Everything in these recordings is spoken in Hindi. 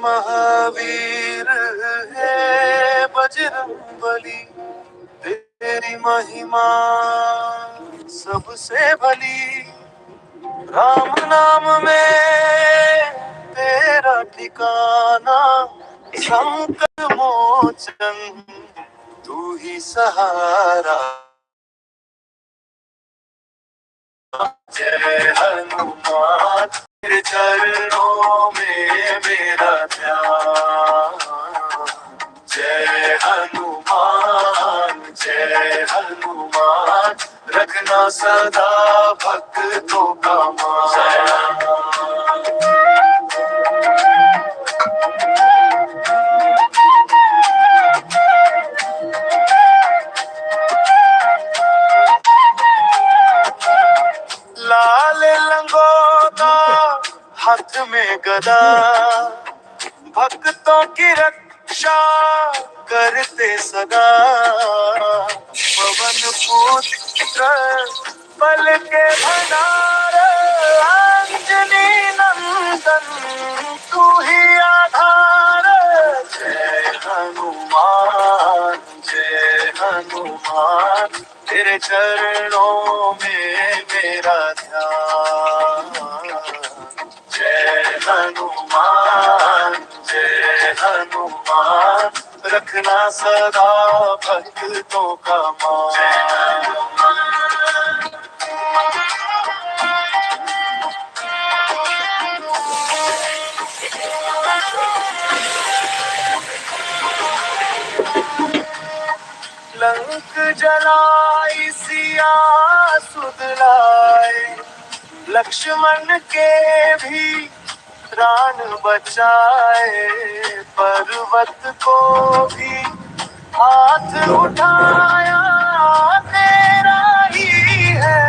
महावीर है बजरंगबली, तेरी महिमा सबसे भली। राम नाम में तेरा ठिकाना, संकट मोचन तू ही सहारा। जय हनुमान तेरे चरणों में मेरा ध्यान। जय हनुमान रखना सदा भक्तों का मान। लाल लंगोटा हाथ में गदा, भक्तों की रक्षा करते सदा। पवन पुत्र बल के भंडार, अंजनी नंदन तू ही आधार। जय हनुमान तेरे चरणों में मेरा ध्यान। जय हनुमान रखना सदा भक्तों का मान। लंक जलाई सिया सुध लाए, लक्ष्मण के भी प्राण बचाए। पर्वत को भी हाथ उठाया, तेरा ही है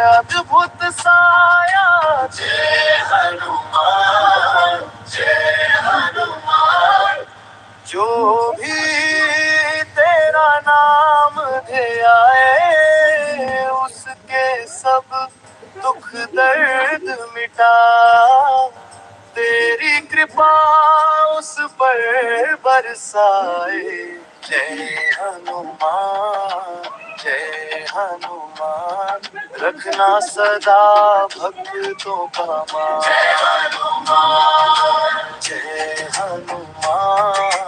अद्भुत साया। जय हनुमान जो भी तेरा नाम ध्याए, उसके सब दुख दर्द मिटा। तेरी कृपा उस पर बरसाए। जय हनुमान रखना सदा भक्तों का मान। जय हनुमान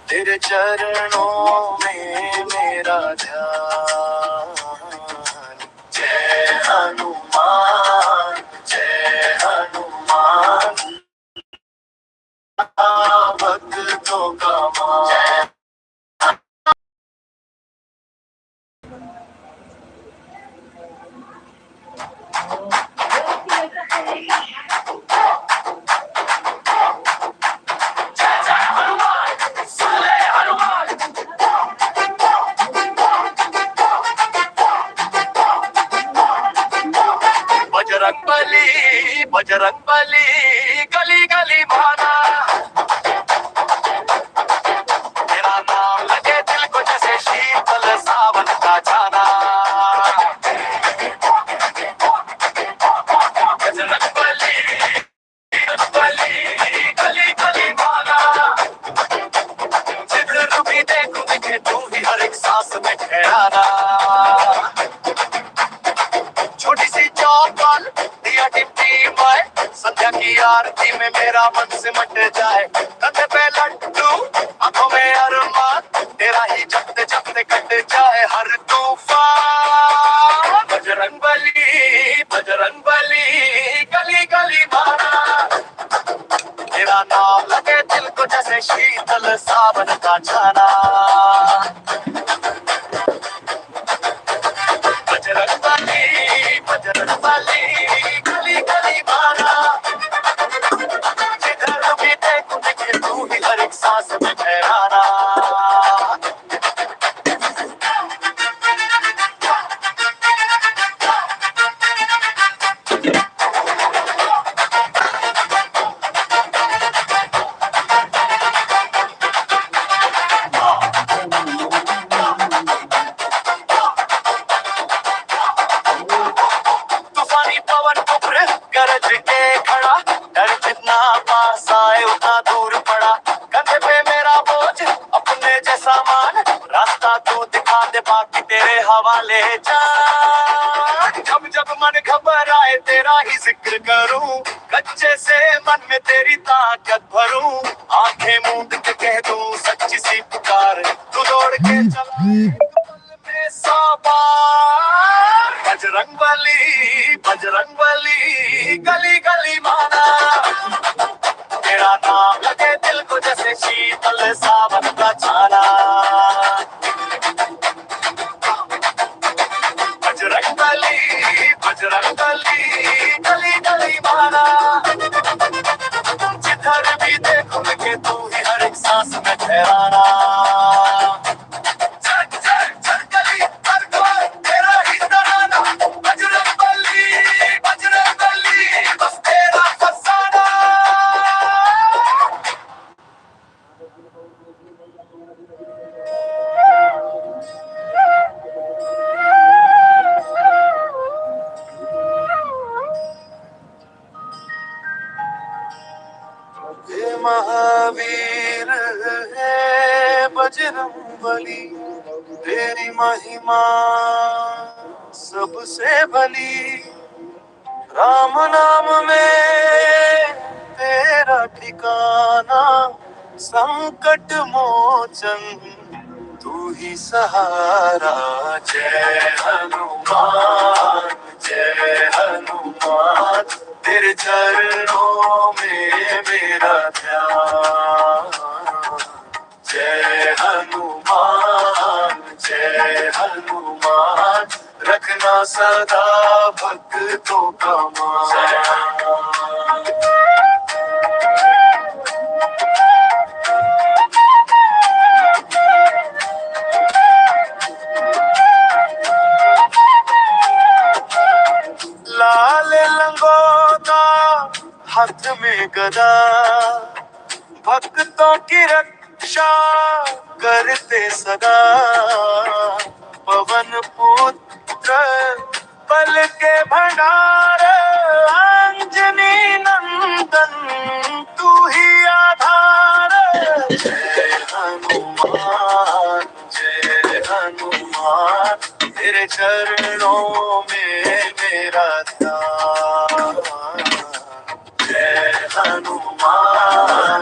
तेरे चरणों में मेरा ध्यान। जय हनुमान भक्तों का मान। बजरंगबली गली गली भाना, तेरा नाम लगे दिल को जैसे शीतल सावन का जाना। बजरंगबली गली गली भाना, जिधर भी देखूं दिखे तू ही हर एक सांस में ठहराना। छोटी सी चौपाल दिया टिप्पी माए, संध्या की आरती में मेरा मन सिमट जाए। कंधे पे लड्डू आंखों में अरमान, तेरा ही जपते जपते कट जाए हर तूफान। बजरंगबली गली गली माना, तेरा नाम लगे दिल को जैसे शीतल सावन का जाना। बजरंगबली गली गली माना, जिधर भी देखूं दिखे तू ही हर एक सांस में ठहराना। दे बाकी तेरे हवाले जान। जब जब मन घबराए तेरा ही जिक्र करूं, कच्चे से मन में तेरी ताकत भरूं, आंखें मूंद के कह दूं सच्ची सी पुकार, तू दौड़ के चला एक पल में 100 बार। बजरंग बली गली गली माना, तेरा नाम लगे दिल को जैसे शीतल सावन का छाना। बजरंग बली गली गली माना, जिधर भी देखो के तू ही हर एक सांस में ठहराना। बस तेरा फसाना। हे महावीर है बजरंगबली, तेरी महिमा सबसे भली। राम नाम में तेरा ठिकाना, संकट मोचन तू ही सहारा। जय हनुमान जय हनुमान, तेरे चरणों में मेरा ध्यान। जय हनुमान, रखना सदा भक्तों का मान। लाल लंगोटा हाथ में गदा, भक्तों की रक्षा करते सदा। पवन पुत्र बल के भंडार, अंजनी नंदन तू ही आधार। जय हनुमान, तेरे चरणों में मेरा ध्यान। जय हनुमान,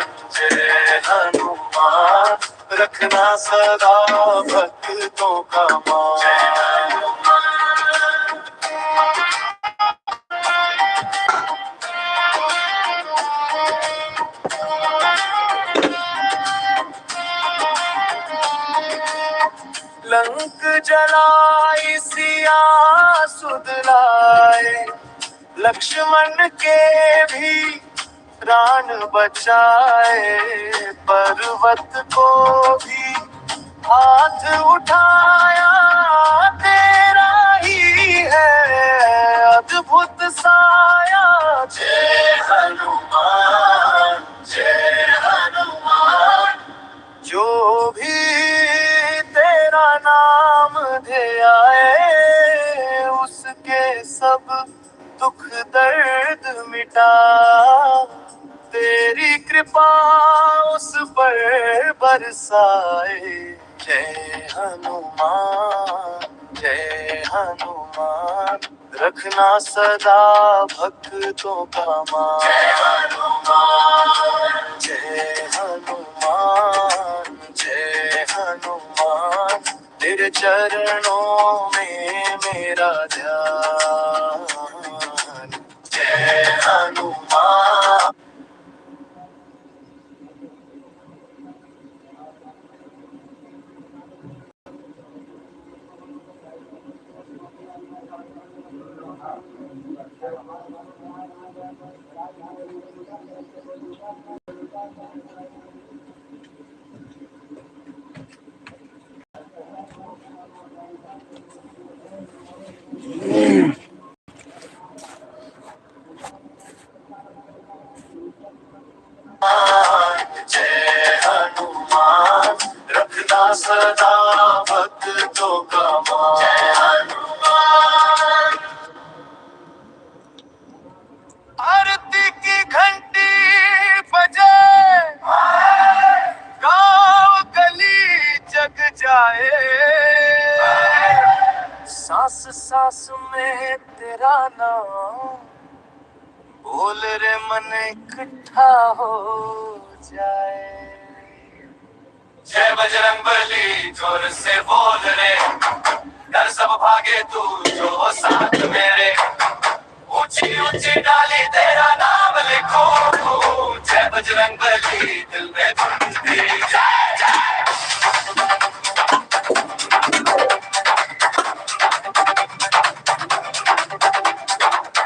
रखना सदा भक्तों का मान। लंक जलाई सिया सुध लाए, लक्ष्मण के भी प्राण बचाए। पर्वत को भी हाथ उठाया, तेरा ही है अद्भुत साया। जय हनुमान जो भी तेरा नाम दे आए, उसके सब दुख दर्द मिटा। तेरी कृपा उस पर बरसाए। जय हनुमान, रखना सदा भक्तों का मान। जय हनुमान, तेरे चरणों में मेरा ध्यान। जय हनुमान। जय हनुमान, रखना सदा भक्तों का मान। जय हनुमान। आरती की घंटी बजे, गाँव गली जग जाए। सांस सांस में तेरा नाम बोल रे मन इकट्ठा हो जाए। जय बजरंग बली जोर से बोल रे, डर सब भागे तू जो साथ मेरे। ऊंची ऊंची डाली तेरा नाम लिखो, जय बजरंग बली दिल में धुन दे। जय जय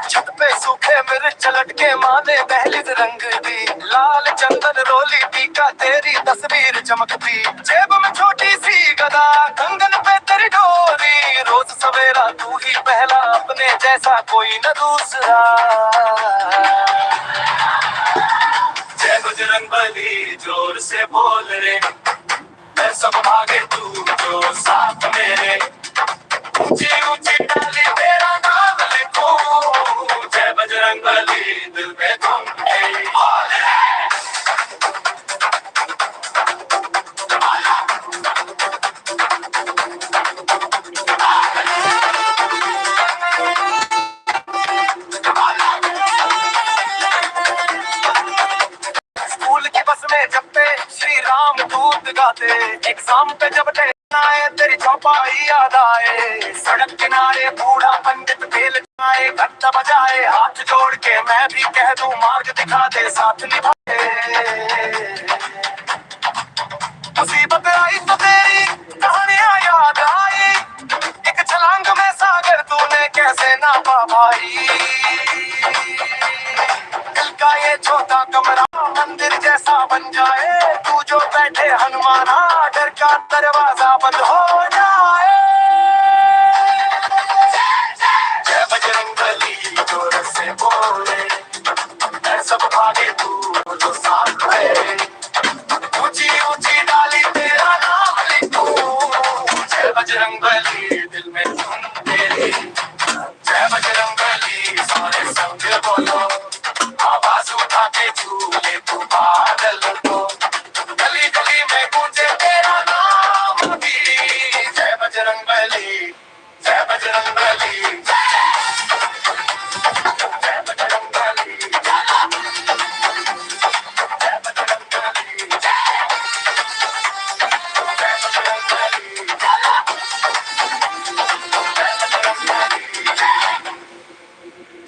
छत पे सूखे मिर्च लटके माँ ने दहलीज रंग दी, लाल चंदन रोली टीका तेरी तस्वीर चमकती। जेब में छोटी सी गदा कंगन पे तेरी डोरी, रोज सवेरा तू ही पहला अपने जैसा कोई न दूसरा। जय बजरंग बली जोर से बोल रे, मैं सब भागे तू जो साथ मेरे। ऊंची ऊंची डाली तेरा नाम लिखो, जय बजरंग बली दिल में धुन दे। बोल रे स्कूल की बस में जब पे श्री राम दूत गाते, एग्जाम पे जब आए तेरी चौपाई याद आए। सड़क किनारे बूढ़ा पंडित बेल आए, घंटा बजाए, हाथ जोड़ के मैं भी कह दूं मार्ग दिखा दे साथ निभाए। मुसीबत आई तो तेरी कहानियां याद आई, एक छलांग में सागर तूने कैसे नापा भाई। दिल का ये छोटा कमरा मंदिर जैसा बन जाए, तू जो बैठे हनुमाना डर का दरवाजा बंद हो जाए। जय बजरंग बली जोर से बोले, मैं सब भागे तू जो साथ है। ऊंची ऊंची डाली तेरा नाम लिखूं, जय बजरंग बली दिल में धुन तेरी। जय बजरंग बली सारे संग बोलो, आवाज उठा के झूले तू बादल को। गली गली में गूंजे तेरा नाम भी, जय बजरंग बली, जय बजरंग बली, जय बजरंग बली, जय बजरंग बली, जय बजरंग बली,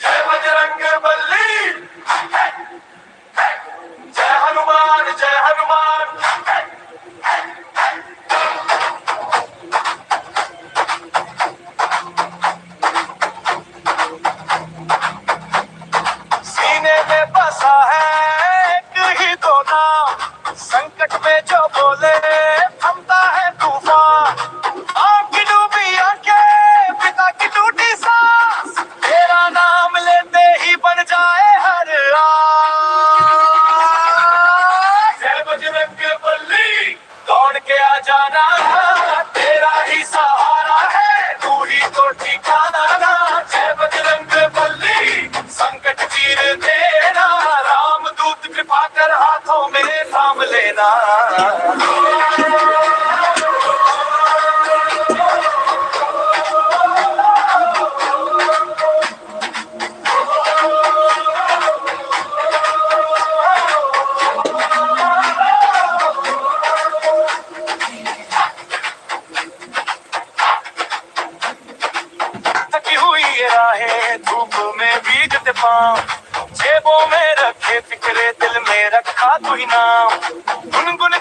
जय बजरंग बली। जय हनुमान जय हनुमान। सीने में बसा है एक ही तो नाम, संकट में जो बोले थमता है तूफान। आँख की डूबी आंखें, पिता की टूटी सांस, तेरा नाम लेते ही बन जाए हर रात। जय बजरंग बली दौड़ के आ जाना, तेरा ही सहारा है तू ही तो ठिकाना। जय बजरंग बली संकट चीर देना, राम दूत कृपा कर हाथों में थाम लेना। थकी हुई ये राहें धूप में भीगते पाँव, जेबों में रखे फिक्रे दिल में रखा तू ही नाम। गुनगुन